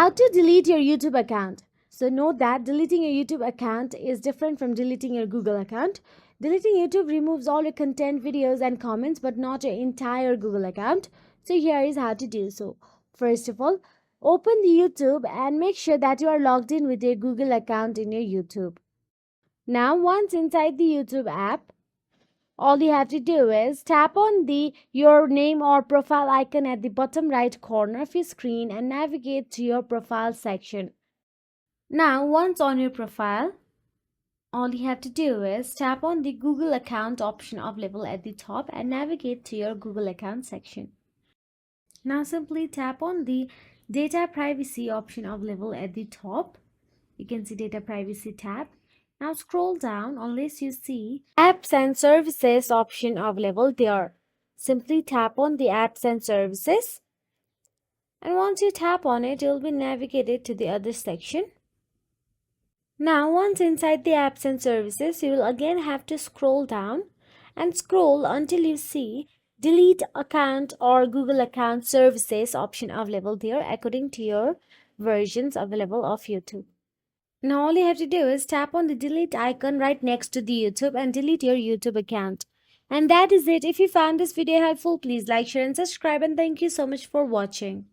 How to delete your YouTube account. So note that deleting your YouTube account is different from deleting your Google account. Deleting YouTube removes all your content, videos and comments, but not your entire Google account. So here is how to do so. First of all, open the YouTube and make sure that you are logged in with your Google account in your YouTube. Now once inside the YouTube app, all you have to do is tap on the your name or profile icon at the bottom right corner of your screen and navigate to your profile section. Now once on your profile, all you have to do is tap on the Google account option available at the top and navigate to your Google account section. Now simply tap on the data privacy option available at the top. You can see data privacy tab. Now scroll down unless you see apps and services option available there. Simply tap on the apps and services. And once you tap on it, you'll be navigated to the other section. Now once inside the apps and services, you will again have to scroll down and scroll until you see delete account or Google account services option available there according to your versions available of YouTube. Now all you have to do is tap on the delete icon right next to the YouTube and delete your YouTube account. And that is it. If you found this video helpful, please like, share and subscribe, and thank you so much for watching.